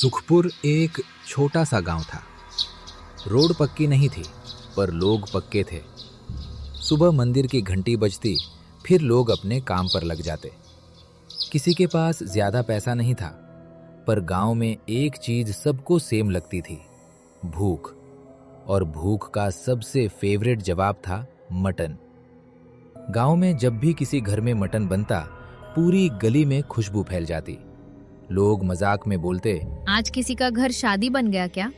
सुखपुर एक छोटा सा गांव था। रोड पक्की नहीं थी, पर लोग पक्के थे। सुबह मंदिर की घंटी बजती, फिर लोग अपने काम पर लग जाते। किसी के पास ज्यादा पैसा नहीं था, पर गांव में एक चीज सबको सेम लगती थी, भूख। और भूख का सबसे फेवरेट जवाब था मटन। गांव में जब भी किसी घर में मटन बनता, पूरी गली में खुशबू फैल जाती। लोग मजाक में बोलते, आज किसी का घर शादी बन गया क्या?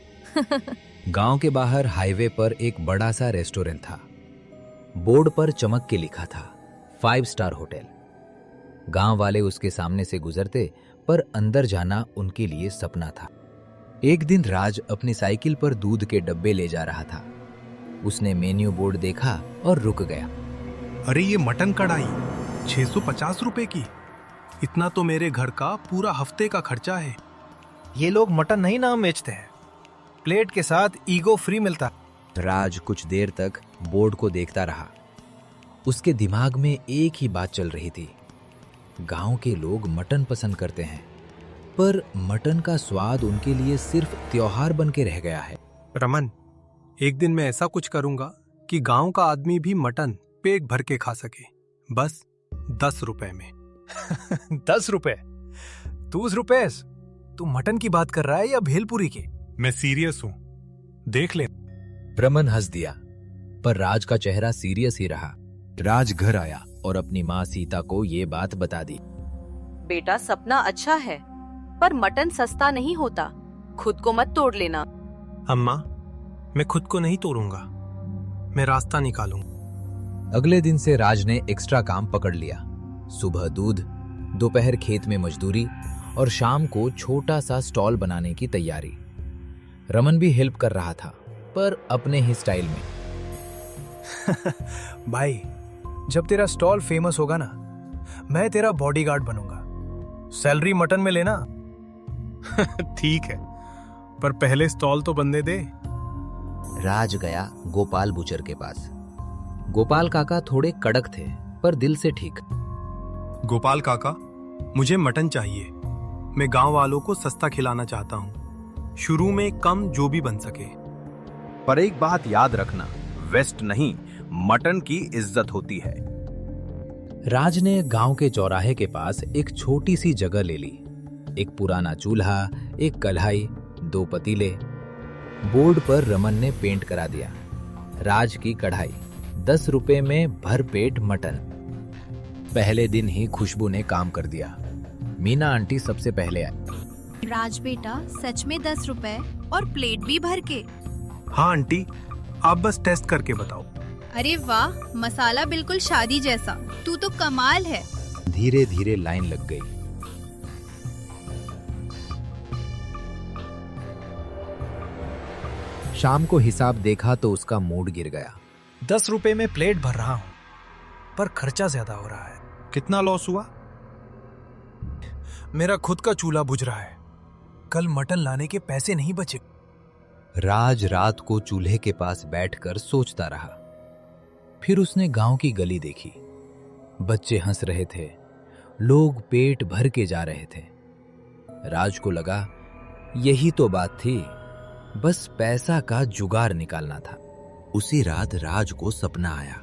गांव के बाहर हाईवे पर एक बड़ा सा रेस्टोरेंट था। बोर्ड पर चमक के लिखा था 5 स्टार होटल। गांव वाले उसके सामने से गुजरते, पर अंदर जाना उनके लिए सपना था। एक दिन राज अपनी साइकिल पर दूध के डब्बे ले जा रहा था। उसने मेन्यू बोर्ड देखा और रुक गया। अरे ये मटन कढ़ाई 650 रुपए की, इतना तो मेरे घर का पूरा हफ्ते का खर्चा है। ये लोग मटन नहीं नाम बेचते हैं, प्लेट के साथ ईगो फ्री मिलता। राज कुछ देर तक बोर्ड को देखता रहा। उसके दिमाग में एक ही बात चल रही थी, गांव के लोग मटन पसंद करते हैं, पर मटन का स्वाद उनके लिए सिर्फ त्योहार बन के रह गया है। रमन, एक दिन मैं ऐसा कुछ करूंगा कि गांव का आदमी भी मटन पेट भर के खा सके, बस 10 रुपए में। 10 रुपए? 20 रुपए? तू मटन की बात कर रहा है या भेलपुरी की? मैं सीरियस हूं, देख ले। रमन हंस दिया, पर राज का चेहरा सीरियस ही रहा। राज घर आया और अपनी माँ सीता को ये बात बता दी। बेटा, सपना अच्छा है, पर मटन सस्ता नहीं होता। खुद को मत तोड़ लेना। अम्मा, मैं खुद को नहीं तोड़ूंगा, मैं रास्ता निकालूंगा। अगले दिन से राज ने एक्स्ट्रा काम पकड़ लिया। सुबह दूध, दोपहर खेत में मजदूरी और शाम को छोटा सा स्टॉल बनाने की तैयारी। रमन भी हेल्प कर रहा था, पर अपने ही स्टाइल में। भाई, जब तेरा स्टॉल फेमस होगा ना, मैं तेरा बॉडीगार्ड बनूंगा। सैलरी मटन में लेना। ठीक है, पर पहले स्टॉल तो बनने दे। राज गया गोपाल बुचर के पास। गोपाल काका थोड़े कड़क थे, पर दिल से ठीक। गोपाल काका, मुझे मटन चाहिए। मैं गांव वालों को सस्ता खिलाना चाहता हूँ, शुरू में कम जो भी बन सके। पर एक बात याद रखना, वेस्ट नहीं, मटन की इज्जत होती है। राज ने गांव के चौराहे के पास एक छोटी सी जगह ले ली। एक पुराना चूल्हा, एक कढ़ाई, 2 पतीले। बोर्ड पर रमन ने पेंट करा दिया, राज की कढ़ाई, 10 रुपए में भरपेट मटन। पहले दिन ही खुशबू ने काम कर दिया। मीना आंटी सबसे पहले आई। राज बेटा, सच में 10 रुपए और प्लेट भी भर के? हाँ आंटी, आप बस टेस्ट करके बताओ। अरे वाह, मसाला बिल्कुल शादी जैसा। तू तो कमाल है। धीरे धीरे लाइन लग गई। शाम को हिसाब देखा तो उसका मूड गिर गया। 10 रुपए में प्लेट भर रहा हूं, पर खर्चा ज्यादा हो रहा है। कितना लॉस हुआ? मेरा खुद का चूल्हा बुझ रहा है, कल मटन लाने के पैसे नहीं बचे। राज रात को चूल्हे के पास बैठकर सोचता रहा। फिर उसने गांव की गली देखी। बच्चे हंस रहे थे, लोग पेट भर के जा रहे थे। राज को लगा, यही तो बात थी, बस पैसा का जुगाड़ निकालना था। उसी रात राज को सपना आया।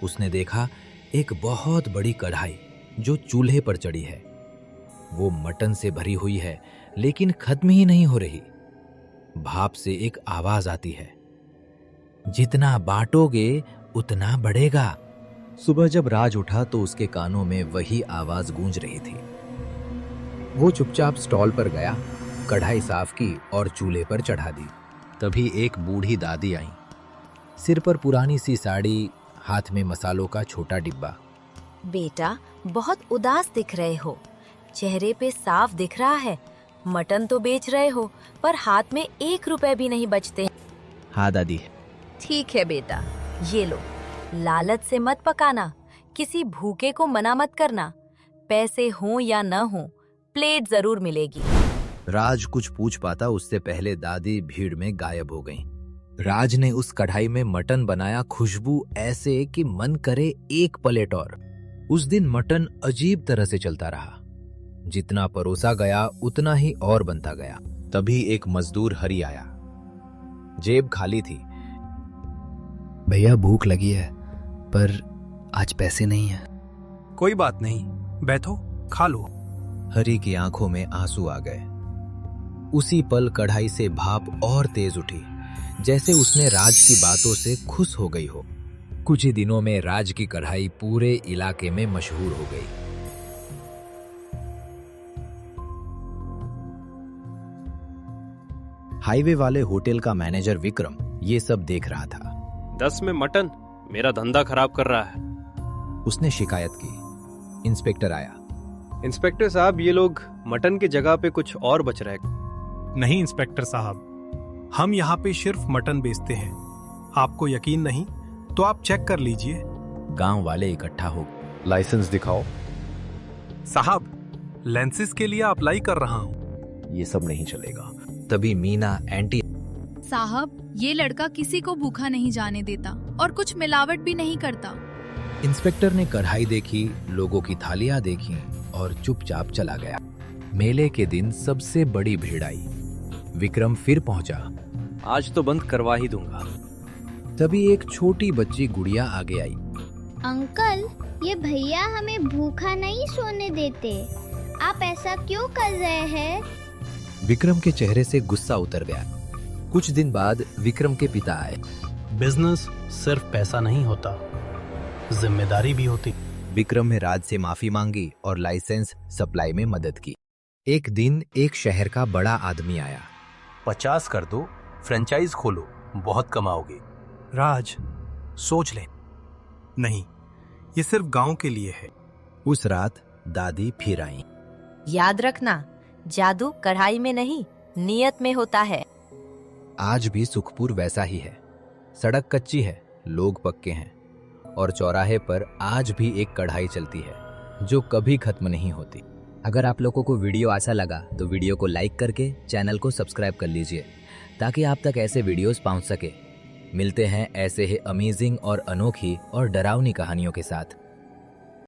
उसने देखा एक बहुत बड़ी कढ़ाई जो चूल्हे पर चढ़ी है। वो मटन से भरी हुई है, लेकिन खत्म ही नहीं हो रही। भाप से एक आवाज आती है, जितना बांटोगे उतना बढ़ेगा। सुबह जब राज उठा तो उसके कानों में वही आवाज गूंज रही थी। वो चुपचाप स्टॉल पर गया, कढ़ाई साफ की और चूल्हे पर चढ़ा दी। तभी एक बूढ़ी दादी आई, सिर पर पुरानी सी साड़ी, हाथ में मसालों का छोटा डिब्बा। बेटा, बहुत उदास दिख रहे हो, चेहरे पे साफ दिख रहा है। मटन तो बेच रहे हो, पर हाथ में 1 रुपए भी नहीं बचते। हाँ दादी। ठीक है बेटा, ये लो, लालच से मत पकाना, किसी भूखे को मना मत करना। पैसे हो या न हो, प्लेट जरूर मिलेगी। राज कुछ पूछ पाता उससे पहले दादी भीड़ में गायब हो गईं। राज ने उस कढ़ाई में मटन बनाया, खुशबू ऐसे कि मन करे एक प्लेट और। उस दिन मटन अजीब तरह से चलता रहा। जितना परोसा गया उतना ही और बनता गया। तभी एक मजदूर हरी आया। जेब खाली थी। भैया भूख लगी है, पर आज पैसे नहीं है। कोई बात नहीं, बैठो, खा लो। हरी की आंखों में आंसू आ गए। उसी पल कढ़ाई से भाप और तेज उठी, जैसे उसने राज की बातों से खुश हो गई हो। कुछ ही दिनों में राज की कढ़ाई पूरे इलाके में मशहूर हो गई। हाईवे वाले होटल का मैनेजर विक्रम ये सब देख रहा था। 10 में मटन मेरा धंधा खराब कर रहा है। उसने शिकायत की। इंस्पेक्टर आया। इंस्पेक्टर साहब, ये लोग मटन की जगह पे कुछ और बच रहे हैं। नहीं इंस्पेक्टर साहब, हम यहाँ पे सिर्फ मटन बेचते हैं। आपको यकीन नहीं तो आप चेक कर लीजिए। गांव वाले इकट्ठा हो। लाइसेंस दिखाओ। साहब, लेंसेज के लिए अप्लाई कर रहा हूँ। ये सब नहीं चलेगा। तभी मीना एंटी। साहब, ये लड़का किसी को भूखा नहीं जाने देता और कुछ मिलावट भी नहीं करता। इंस्पेक्टर ने कढ़ाई देखी, लोगों की थालियां देखी और चुपचाप चला गया। मेले के दिन सबसे बड़ी भीड़ आई। विक्रम फिर पहुंचा। आज तो बंद करवा ही दूंगा। तभी एक छोटी बच्ची गुड़िया आगे आई। अंकल, ये भैया हमें भूखा नहीं सोने देते। आप ऐसा क्यों कर रहे हैं? विक्रम के चेहरे से गुस्सा उतर गया। कुछ दिन बाद विक्रम के पिता आए। बिजनेस सिर्फ पैसा नहीं होता, जिम्मेदारी भी होती। विक्रम ने राज से माफी मांगी और लाइसेंस सप्लाई में मदद की। एक दिन एक शहर का बड़ा आदमी आया। 50 कर दो, फ्रेंचाइज खोलो, बहुत कमाओगे। राज, सोच ले। नहीं, ये सिर्फ गांव के लिए है। उस रात दादी फिर आई। याद रखना, जादू कढ़ाई में नहीं, नियत में होता है। आज भी सुखपुर वैसा ही है। सड़क कच्ची है, लोग पक्के हैं और चौराहे पर आज भी एक कढ़ाई चलती है जो कभी खत्म नहीं होती। अगर आप लोगों को वीडियो अच्छा लगा तो वीडियो को लाइक करके चैनल को सब्सक्राइब कर लीजिए ताकि आप तक ऐसे वीडियोस पहुंच सके। मिलते हैं ऐसे ही अमेजिंग और अनोखी और डरावनी कहानियों के साथ।